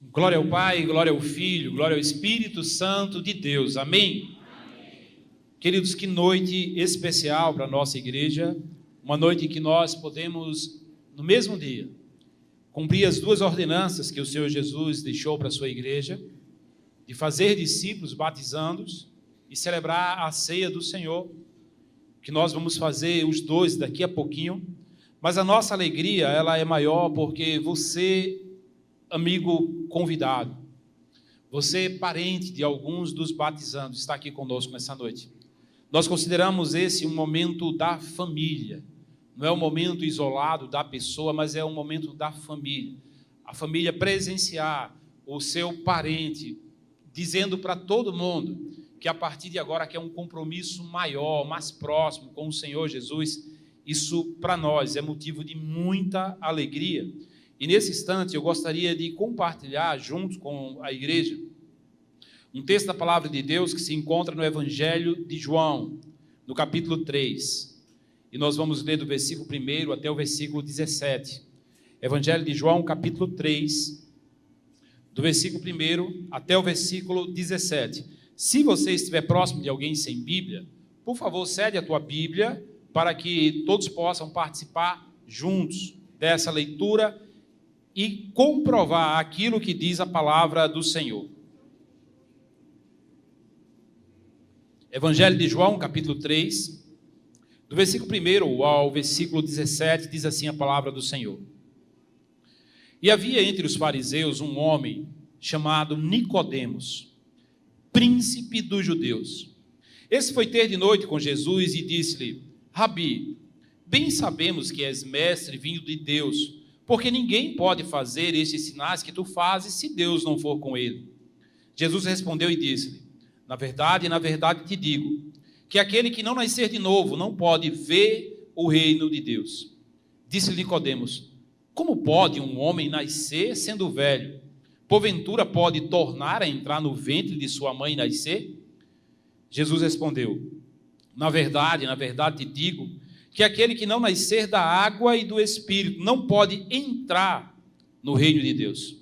Glória ao Pai, glória ao Filho, glória ao Espírito Santo de Deus. Amém? Queridos, que noite especial para a nossa igreja, uma noite em que nós podemos, no mesmo dia, cumprir as duas ordenanças que o Senhor Jesus deixou para a sua igreja, de fazer discípulos batizando-os e celebrar a ceia do Senhor, que nós vamos fazer os dois daqui a pouquinho, mas a nossa alegria, ela é maior porque você, amigo convidado, você parente de alguns dos batizandos, está aqui conosco nessa noite. Nós consideramos esse um momento da família, não é um momento isolado da pessoa, mas é um momento da família. A família presenciar o seu parente, dizendo para todo mundo que a partir de agora quer um compromisso maior, mais próximo com o Senhor Jesus, isso para nós é motivo de muita alegria. E nesse instante eu gostaria de compartilhar junto com a igreja um texto da palavra de Deus que se encontra no Evangelho de João, no capítulo 3. E nós vamos ler do versículo 1 até o versículo 17. Evangelho de João, capítulo 3, do versículo 1 até o versículo 17. Se você estiver próximo de alguém sem Bíblia, por favor, cede a tua Bíblia para que todos possam participar juntos dessa leitura e comprovar aquilo que diz a palavra do Senhor. Evangelho de João, capítulo 3, do versículo 1 ao versículo 17, diz assim a palavra do Senhor. E havia entre os fariseus um homem chamado Nicodemos, príncipe dos judeus. Esse foi ter de noite com Jesus e disse-lhe: Rabi, bem sabemos que és mestre vindo de Deus, porque ninguém pode fazer estes sinais que tu fazes se Deus não for com ele. Jesus respondeu e disse-lhe: na verdade te digo, que aquele que não nascer de novo não pode ver o reino de Deus. Disse-lhe Nicodemos: como pode um homem nascer sendo velho? Porventura pode tornar a entrar no ventre de sua mãe e nascer? Jesus respondeu: na verdade te digo, que aquele que não nascer da água e do Espírito não pode entrar no reino de Deus.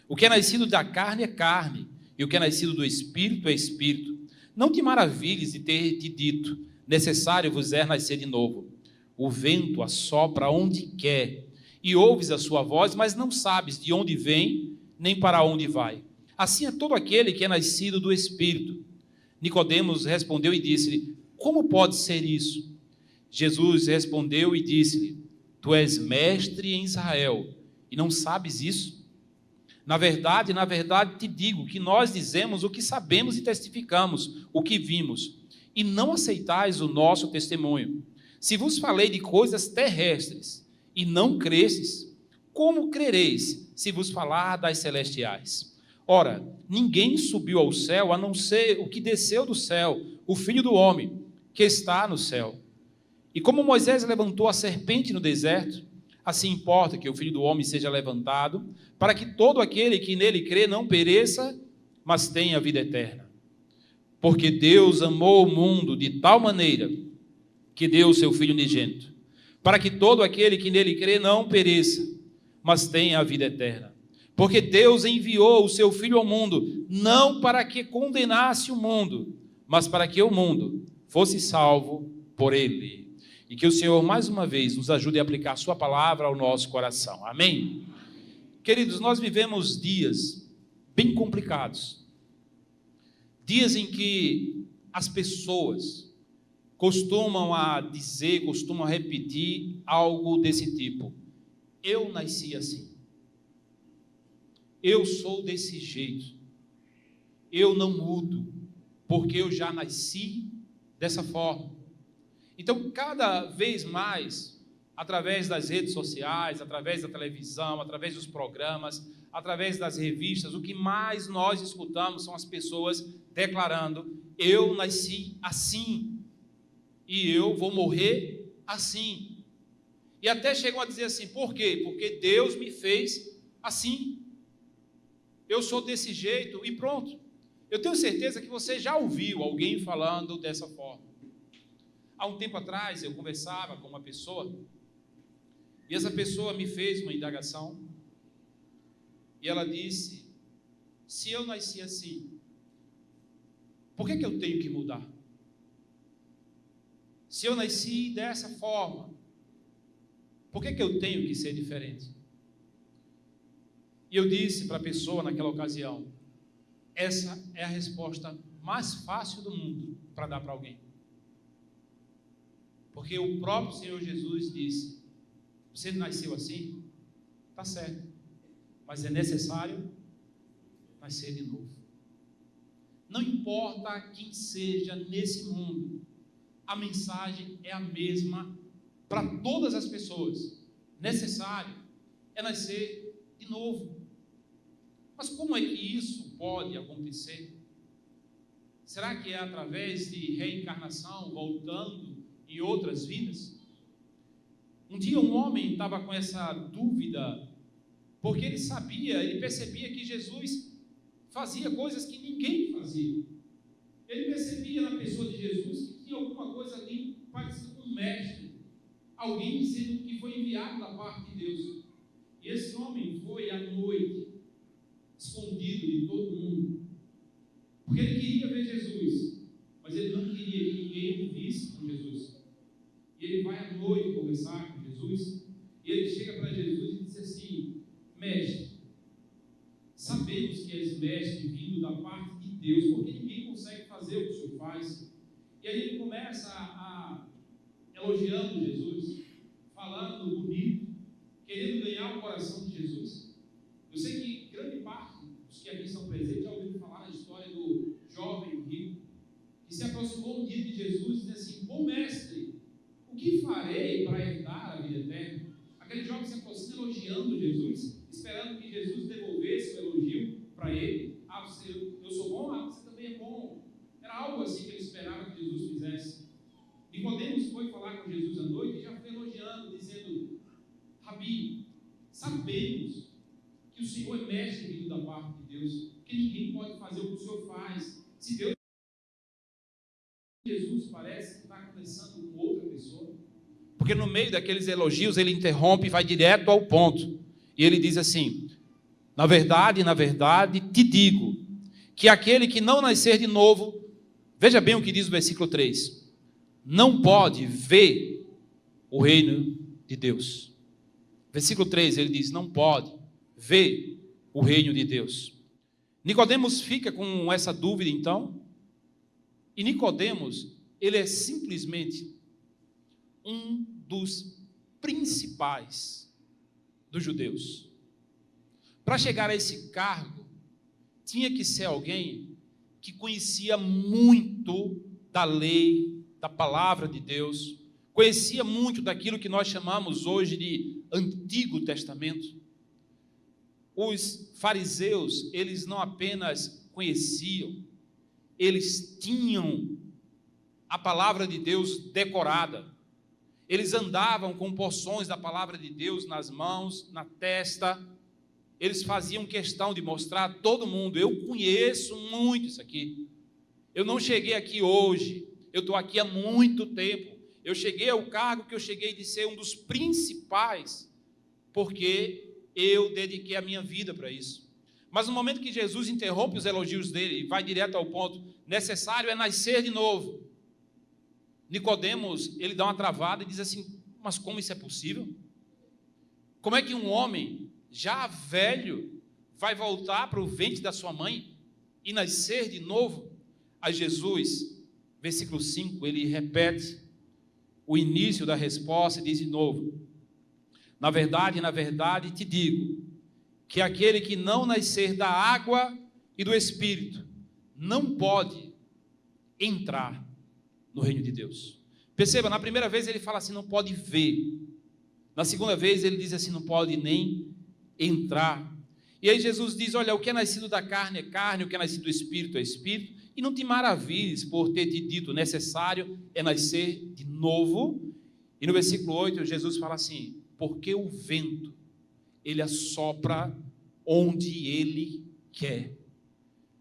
O que é nascido da carne é carne, e o que é nascido do Espírito é Espírito. Não te maravilhes de ter te dito: necessário vos é nascer de novo. O vento assopra onde quer, e ouves a sua voz, mas não sabes de onde vem, nem para onde vai. Assim é todo aquele que é nascido do Espírito. Nicodemos respondeu e disse-lhe: como pode ser isso? Jesus respondeu e disse-lhe: tu és mestre em Israel, e não sabes isso? Na verdade te digo que nós dizemos o que sabemos e testificamos o que vimos, e não aceitais o nosso testemunho. Se vos falei de coisas terrestres e não cresces, como crereis se vos falar das celestiais? Ora, ninguém subiu ao céu a não ser o que desceu do céu, o Filho do Homem, que está no céu. E como Moisés levantou a serpente no deserto, assim importa que o Filho do Homem seja levantado, para que todo aquele que nele crê não pereça, mas tenha vida eterna. Porque Deus amou o mundo de tal maneira que deu o seu Filho unigênito, para que todo aquele que nele crê não pereça, mas tenha a vida eterna. Porque Deus enviou o seu Filho ao mundo, não para que condenasse o mundo, mas para que o mundo fosse salvo por ele. E que o Senhor, mais uma vez, nos ajude a aplicar a sua palavra ao nosso coração. Amém? Queridos, nós vivemos dias bem complicados. Dias em que as pessoas costumam repetir algo desse tipo: eu nasci assim. Eu sou desse jeito. Eu não mudo, porque eu já nasci dessa forma. Então, cada vez mais, através das redes sociais, através da televisão, através dos programas, através das revistas, o que mais nós escutamos são as pessoas declarando: eu nasci assim, e eu vou morrer assim. E até chegam a dizer assim: por quê? Porque Deus me fez assim. Eu sou desse jeito e pronto. Eu tenho certeza que você já ouviu alguém falando dessa forma. Há um tempo atrás eu conversava com uma pessoa e essa pessoa me fez uma indagação e ela disse se eu nasci assim, por que eu tenho que mudar? Se eu nasci dessa forma, por que eu tenho que ser diferente? E eu disse para a pessoa naquela ocasião, essa é a resposta mais fácil do mundo para dar para alguém. Porque o próprio Senhor Jesus disse, você nasceu assim? Está certo, mas é necessário nascer de novo. Não importa quem seja nesse mundo, a mensagem é a mesma para todas as pessoas. Necessário é nascer de novo. Mas como é que isso pode acontecer? Será que é através de reencarnação, voltando em outras vidas? Um dia um homem estava com essa dúvida, porque ele percebia que Jesus fazia coisas que ninguém fazia. Ele percebia na pessoa de Jesus que tinha alguma coisa ali parecida com um mestre, alguém dizendo que foi enviado da parte de Deus. E esse homem foi à noite, escondido de todo mundo, porque ele queria ver Jesus, mas ele não queria que ninguém o visse com Jesus. E ele vai à noite conversar com Jesus, e ele chega para Jesus e diz assim: mestre, sabemos que és mestre vindo da parte de Deus, porque ninguém consegue fazer o que o Senhor faz. E aí ele começa a elogiando Jesus, falando bonito, querendo ganhar o coração de Jesus. Eu sei que grande parte dos que aqui estão presentes já ouviram falar da história do jovem rico, que se aproximou um dia de Jesus e disse assim: bom mestre, o que farei para herdar a vida eterna? Aquele jovem se aproxima elogiando Jesus, esperando que Jesus devolvesse o elogio para ele. Ah, eu sou bom? Ah, você também é bom. Era algo assim que ele esperava que Jesus fizesse. Nicodemos foi falar com Jesus à noite e já foi elogiando, dizendo: Rabi, sabemos que o Senhor é mestre vindo da parte de Deus, que ninguém pode fazer o que o Senhor faz. Se Deus, Jesus parece que está conversando com outra pessoa, porque no meio daqueles elogios ele interrompe e vai direto ao ponto, e ele diz assim: na verdade, te digo, que aquele que não nascer de novo, veja bem o que diz o versículo 3, não pode ver o reino de Deus. Versículo 3, ele diz: não pode ver o reino de Deus. Nicodemos fica com essa dúvida então, e Nicodemos, ele é simplesmente um dos principais dos judeus. Para chegar a esse cargo, tinha que ser alguém que conhecia muito da lei, da palavra de Deus, conhecia muito daquilo que nós chamamos hoje de Antigo Testamento. Os fariseus, eles não apenas conheciam, eles tinham a palavra de Deus decorada. Eles andavam com porções da palavra de Deus nas mãos, na testa. Eles faziam questão de mostrar a todo mundo: eu conheço muito isso aqui. Eu não cheguei aqui hoje, eu estou aqui há muito tempo. Eu cheguei ao cargo que eu cheguei de ser um dos principais, porque eu dediquei a minha vida para isso. Mas no momento que Jesus interrompe os elogios dele e vai direto ao ponto: necessário é nascer de novo, Nicodemos, ele dá uma travada e diz assim: mas como isso é possível? Como é que um homem já velho vai voltar para o ventre da sua mãe e nascer de novo? Aí Jesus, versículo 5, ele repete o início da resposta e diz de novo: na verdade, te digo, que aquele que não nascer da água e do Espírito não pode entrar no reino de Deus. Perceba, na primeira vez ele fala assim: não pode ver. Na segunda vez ele diz assim: não pode nem entrar. E aí Jesus diz: olha, o que é nascido da carne é carne, o que é nascido do Espírito é Espírito. E não te maravilhes por ter te dito: necessário é nascer de novo. E no versículo 8 Jesus fala assim: porque o vento, ele assopra onde ele quer.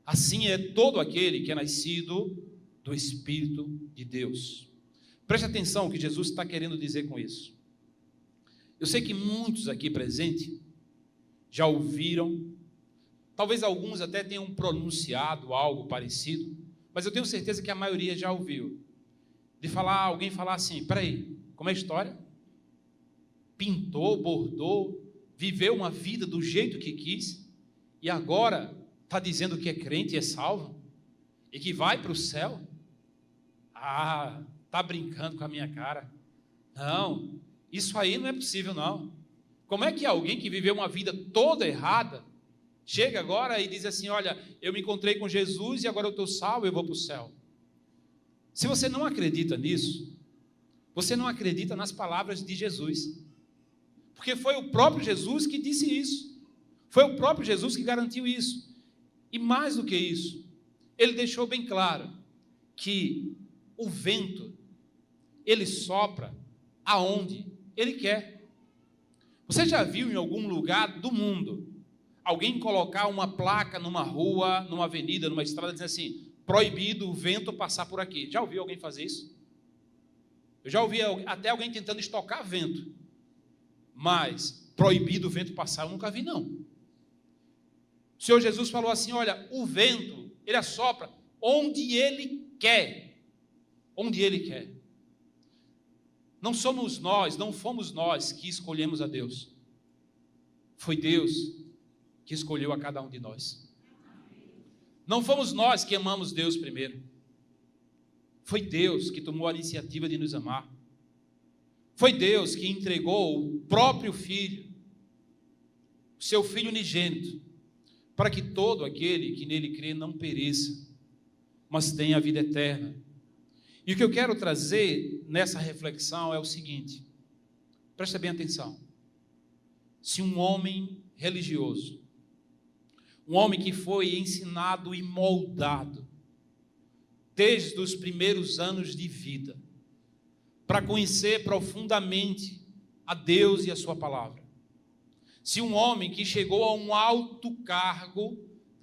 Assim é todo aquele que é nascido do Espírito de Deus. Preste atenção o que Jesus está querendo dizer com isso. Eu sei que muitos aqui presentes já ouviram Talvez alguns até tenham pronunciado algo parecido, mas eu tenho certeza que a maioria já ouviu. Alguém falar assim, peraí, como é a história? Pintou, bordou, viveu uma vida do jeito que quis, e agora está dizendo que é crente e é salvo, e que vai para o céu? Está brincando com a minha cara. Não, isso aí não é possível não. Como é que alguém que viveu uma vida toda errada, chega agora e diz assim, olha, eu me encontrei com Jesus e agora eu estou salvo, eu vou para o céu? Se você não acredita nisso, você não acredita nas palavras de Jesus, porque foi o próprio Jesus que disse isso, foi o próprio Jesus que garantiu isso, e mais do que isso, ele deixou bem claro, que o vento, ele sopra aonde ele quer. Você já viu em algum lugar do mundo, alguém colocar uma placa numa rua, numa avenida, numa estrada, dizendo assim, proibido o vento passar por aqui? Já ouviu alguém fazer isso? Eu já ouvi até alguém tentando estocar vento, mas proibido o vento passar, eu nunca vi não. O Senhor Jesus falou assim, olha, o vento, ele assopra onde ele quer, onde ele quer. Não somos nós, não fomos nós que escolhemos a Deus, foi Deus que escolheu a cada um de nós. Não fomos nós que amamos Deus primeiro, foi Deus que tomou a iniciativa de nos amar, foi Deus que entregou o próprio Filho, o seu Filho unigênito, para que todo aquele que nele crê não pereça, mas tenha a vida eterna. E o que eu quero trazer nessa reflexão é o seguinte, presta bem atenção, se um homem religioso, um homem que foi ensinado e moldado, desde os primeiros anos de vida, para conhecer profundamente a Deus e a sua palavra, se um homem que chegou a um alto cargo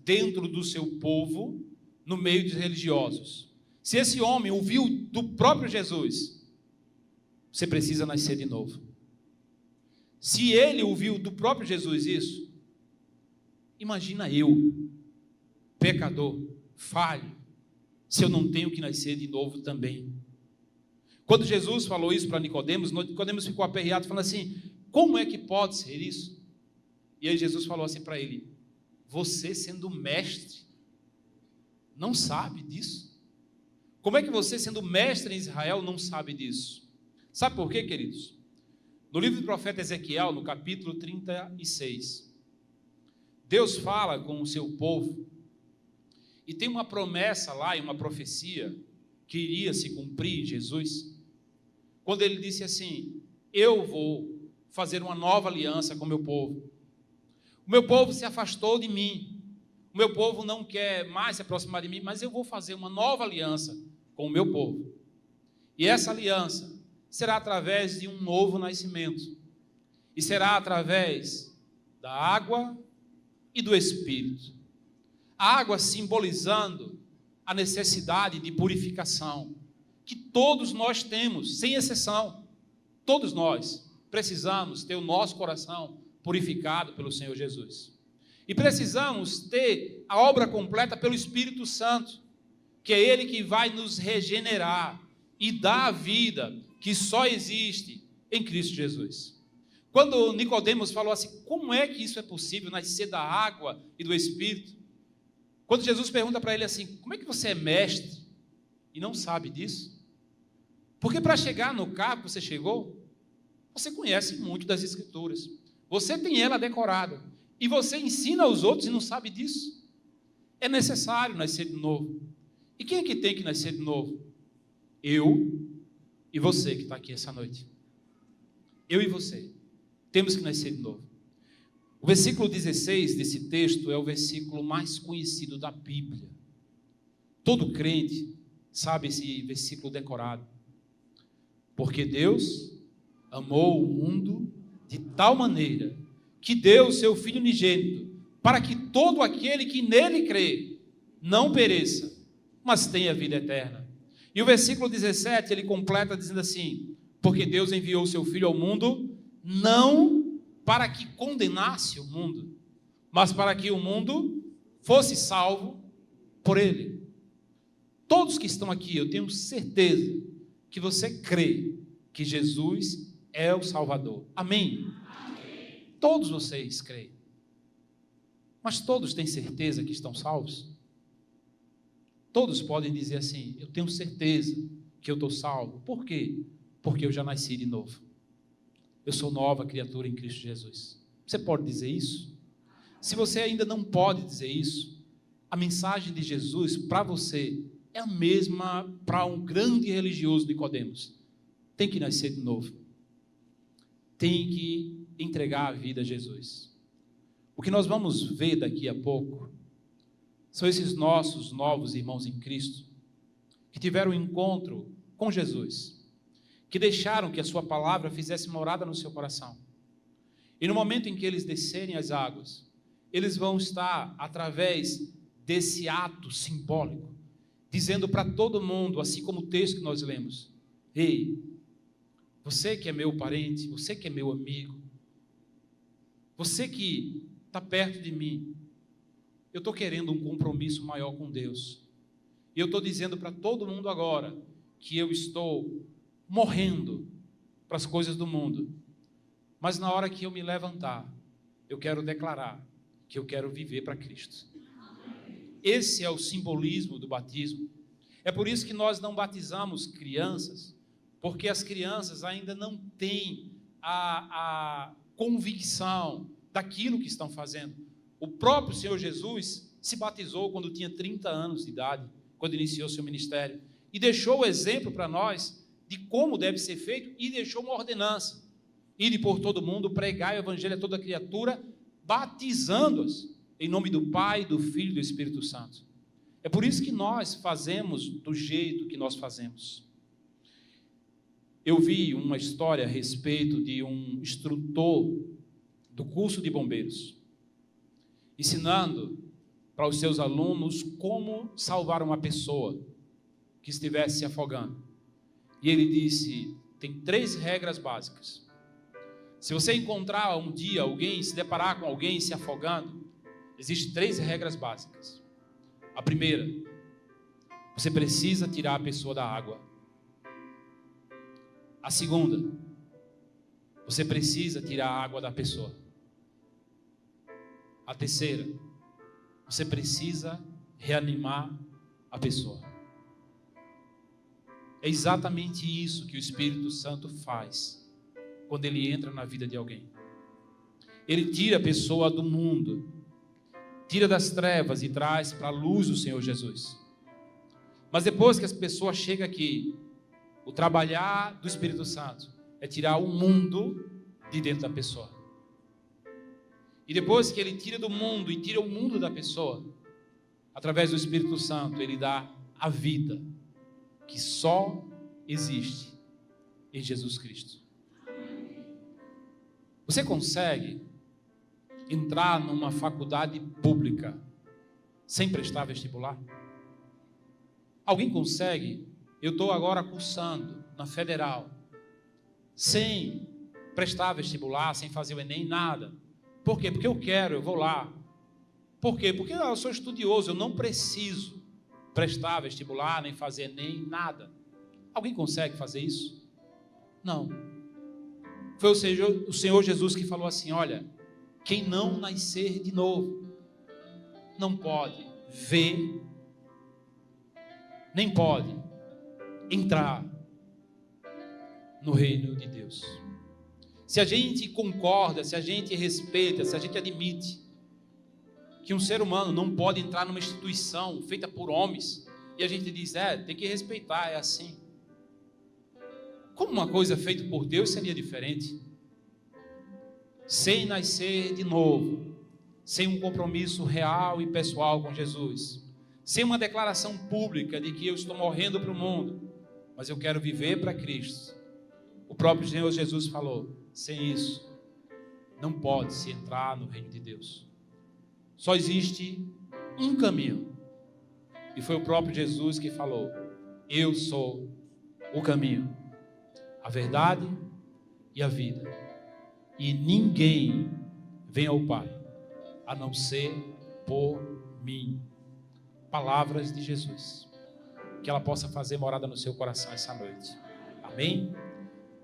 dentro do seu povo, no meio dos religiosos, se esse homem ouviu do próprio Jesus, você precisa nascer de novo. Se ele ouviu do próprio Jesus isso, imagina eu, pecador, falho, se eu não tenho que nascer de novo também. Quando Jesus falou isso para Nicodemos, Nicodemos ficou aperreado, falando assim, como é que pode ser isso? E aí Jesus falou assim para ele, você sendo mestre, não sabe disso? Como é que você, sendo mestre em Israel, não sabe disso? Sabe por quê, queridos? No livro do profeta Ezequiel, no capítulo 36, Deus fala com o seu povo, e tem uma promessa lá, e uma profecia, que iria se cumprir em Jesus, quando ele disse assim, eu vou fazer uma nova aliança com o meu povo. O meu povo se afastou de mim, o meu povo não quer mais se aproximar de mim, mas eu vou fazer uma nova aliança com o meu povo. E essa aliança será através de um novo nascimento. E será através da água e do Espírito. A água simbolizando a necessidade de purificação, que todos nós temos, sem exceção. Todos nós precisamos ter o nosso coração purificado pelo Senhor Jesus. E precisamos ter a obra completa pelo Espírito Santo, que é Ele que vai nos regenerar e dar a vida que só existe em Cristo Jesus. Quando Nicodemos falou assim, como é que isso é possível, nascer da água e do Espírito? Quando Jesus pergunta para ele assim, como é que você é mestre e não sabe disso? Porque para chegar no cargo que você chegou, você conhece muito das Escrituras, você tem ela decorada, e você ensina aos outros e não sabe disso. É necessário nascer de novo. E quem é que tem que nascer de novo? Eu e você que está aqui essa noite. Eu e você temos que nascer de novo. O versículo 16 desse texto é o versículo mais conhecido da Bíblia. Todo crente sabe esse versículo decorado. Porque Deus amou o mundo de tal maneira que deu o seu Filho unigênito, para que todo aquele que nele crê não pereça, mas tenha vida eterna. E o versículo 17, ele completa dizendo assim, porque Deus enviou o seu Filho ao mundo, não para que condenasse o mundo, mas para que o mundo fosse salvo por Ele. Todos que estão aqui, eu tenho certeza que você crê que Jesus é o Salvador. Amém? Amém. Todos vocês creem. Mas todos têm certeza que estão salvos? Todos podem dizer assim: eu tenho certeza que eu estou salvo. Por quê? Porque eu já nasci de novo. Eu sou nova criatura em Cristo Jesus. Você pode dizer isso? Se você ainda não pode dizer isso, a mensagem de Jesus para você é a mesma para um grande religioso Nicodemos. Tem que nascer de novo. Tem que entregar a vida a Jesus. O que nós vamos ver daqui a pouco são esses nossos novos irmãos em Cristo que tiveram um encontro com Jesus, que deixaram que a sua palavra fizesse morada no seu coração. E no momento em que eles descerem as águas, eles vão estar, através desse ato simbólico, dizendo para todo mundo, assim como o texto que nós lemos: ei, você que é meu parente, você que é meu amigo, você que está perto de mim, eu estou querendo um compromisso maior com Deus. E eu estou dizendo para todo mundo agora que eu estou morrendo para as coisas do mundo. Mas na hora que eu me levantar, eu quero declarar que eu quero viver para Cristo. Esse é o simbolismo do batismo. É por isso que nós não batizamos crianças, porque as crianças ainda não têm a convicção daquilo que estão fazendo. O próprio Senhor Jesus se batizou quando tinha 30 anos de idade, quando iniciou seu ministério, e deixou o exemplo para nós de como deve ser feito, e deixou uma ordenança: ide por todo mundo, pregai o evangelho a toda criatura, batizando-as em nome do Pai, do Filho e do Espírito Santo. É por isso que nós fazemos do jeito que nós fazemos. Eu vi uma história a respeito de um instrutor do curso de bombeiros, ensinando para os seus alunos como salvar uma pessoa que estivesse se afogando. E ele disse: tem 3 regras básicas. Se você encontrar um dia alguém, se deparar com alguém se afogando, existem 3 regras básicas. A primeira: você precisa tirar a pessoa da água. A segunda: você precisa tirar a água da pessoa. A terceira: você precisa reanimar a pessoa. É exatamente isso que o Espírito Santo faz quando ele entra na vida de alguém. Ele tira a pessoa do mundo, tira das trevas e traz para a luz o Senhor Jesus. Mas depois que as pessoas chegam aqui, o trabalhar do Espírito Santo é tirar o mundo de dentro da pessoa. E depois que ele tira do mundo e tira o mundo da pessoa, através do Espírito Santo, ele dá a vida que só existe em Jesus Cristo. Você consegue entrar numa faculdade pública sem prestar vestibular? Alguém consegue? Eu estou agora cursando na Federal, sem prestar vestibular, sem fazer o Enem, nada. Por quê? Porque eu quero, eu vou lá. Por quê? Porque eu sou estudioso, eu não preciso prestar vestibular, nem fazer Enem, nada. Alguém consegue fazer isso? Não. Foi o Senhor Jesus que falou assim: olha, quem não nascer de novo, não pode ver, nem pode entrar no reino de Deus. Se a gente concorda, se a gente respeita, se a gente admite que um ser humano não pode entrar numa instituição feita por homens, e a gente diz: tem que respeitar, é assim. Como uma coisa feita por Deus seria diferente? Sem nascer de novo, sem um compromisso real e pessoal com Jesus, sem uma declaração pública de que eu estou morrendo para o mundo, mas eu quero viver para Cristo. O próprio Senhor Jesus falou: sem isso, não pode-se entrar no reino de Deus. Só existe um caminho, e foi o próprio Jesus que falou: eu sou o caminho, a verdade e a vida, e ninguém vem ao Pai a não ser por mim. Palavras de Jesus. Que ela possa fazer morada no seu coração essa noite. Amém?